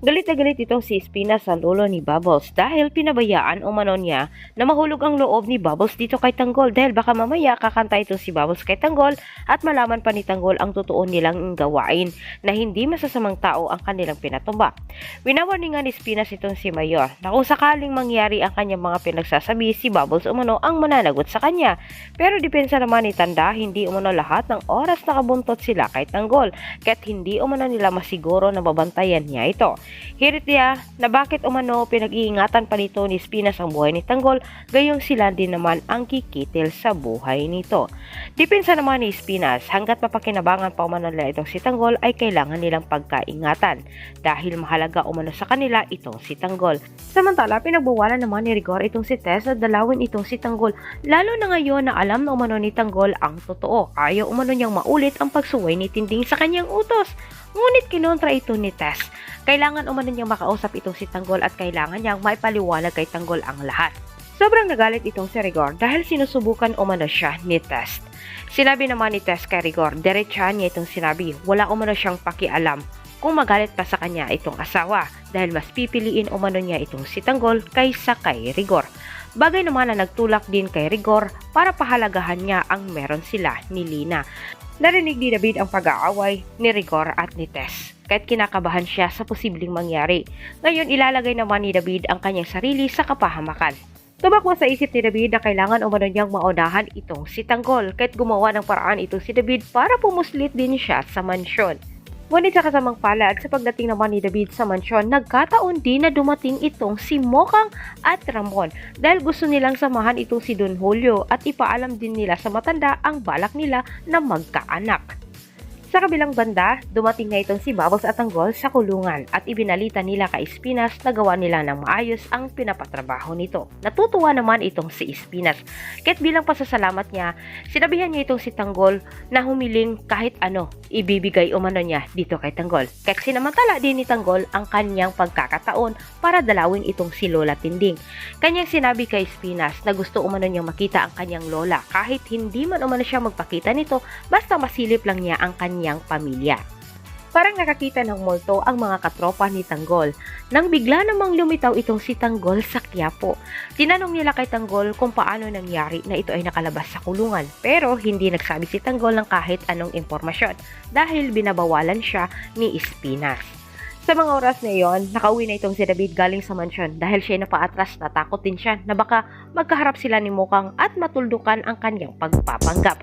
Galit na galit itong si Espina sa lolo ni Bubbles dahil pinabayaan umano niya na mahulog ang loob ni Bubbles dito kay Tanggol dahil baka mamaya kakanta itong si Bubbles kay Tanggol at malaman pa ni Tanggol ang totoo nilang gawain na hindi masasamang tao ang kanilang pinatumba. Winawarningan ni Espinas itong si Mayor na kung sakaling mangyari ang kanyang mga pinagsasabi, si Bubbles umano ang mananagot sa kanya. Pero depensa naman ni Tanda, hindi umano lahat ng oras nakabuntot sila kay Tanggol kaya't hindi umano nila masiguro na babantayan niya ito. Hirit niya na bakit umano pinag-iingatan pa nito ni Espinas ang buhay ni Tanggol, gayong sila din naman ang kikitil sa buhay nito. Depensa naman ni Espinas, hanggat mapakinabangan pa umano nila itong si Tanggol ay kailangan nilang pagkaingatan dahil mahalaga umano sa kanila itong si Tanggol. Samantala, pinagbawalan naman ni Rigor itong si Tess na dalawin itong si Tanggol, lalo na ngayon na alam na umano ni Tanggol ang totoo. Ayaw umano niyang maulit ang pagsuway ni Tinding sa kanyang utos. Ngunit kinontra ito ni Tess. Kailangan umano niyang makausap itong si Tanggol at kailangan niyang maipaliwanag kay Tanggol ang lahat. Sobrang nagalit itong si Rigor dahil sinusubukan umano siya ni Tess. Sinabi naman ni Tess kay Rigor, diretsahan niya itong sinabi, wala umano siyang pakialam kung magalit pa sa kanya itong asawa dahil mas pipiliin umano niya itong si Tanggol kaysa kay Rigor. Bagay naman na nagtulak din kay Rigor para pahalagahan niya ang meron sila ni Lina. Narinig ni David ang pag-aaway ni Rigor at ni Tess, kahit kinakabahan siya sa posibleng mangyari. Ngayon ilalagay naman ni David ang kanyang sarili sa kapahamakan. Tumakbo sa isip ni David na kailangan umano niyang maunahan itong si Tanggol, kahit gumawa ng paraan itong si David para pumuslit din siya sa mansyon. Ngunit sa kasamang palad, sa pagdating naman ni David sa mansyon, nagkataon din na dumating itong si Mokang at Ramon dahil gusto nilang samahan itong si Don Julio at ipaalam din nila sa matanda ang balak nila na magkaanak. Sa kabilang banda, dumating na itong si Bubbles at Tanggol sa kulungan at ibinalita nila kay Espinas na gawa nila ng maayos ang pinapatrabaho nito. Natutuwa naman itong si Espinas. Kahit bilang pasasalamat niya, sinabihan niya itong si Tanggol na humiling kahit ano ibibigay umano niya dito kay Tanggol. Kaya sinamantala din ni Tanggol ang kanyang pagkakataon para dalawin itong si Lola Tinding. Kanyang sinabi kay Espinas na gusto umano niyang makita ang kanyang lola kahit hindi man umano siya magpakita nito, basta masilip lang niya ang kanyang pamilya. Parang nakakita ng multo ang mga katropa ni Tanggol nang bigla namang lumitaw itong si Tanggol sa Quiapo. Tinanong nila kay Tanggol kung paano nangyari na ito ay nakalabas sa kulungan, pero hindi nagsabi si Tanggol ng kahit anong impormasyon dahil binabawalan siya ni Espinas. Sa mga oras na iyon, nakauwi na itong si David galing sa mansyon dahil siya napaatras, natakot din siya na baka magkaharap sila ni Mokang at matuldukan ang kanyang pagpapanggap.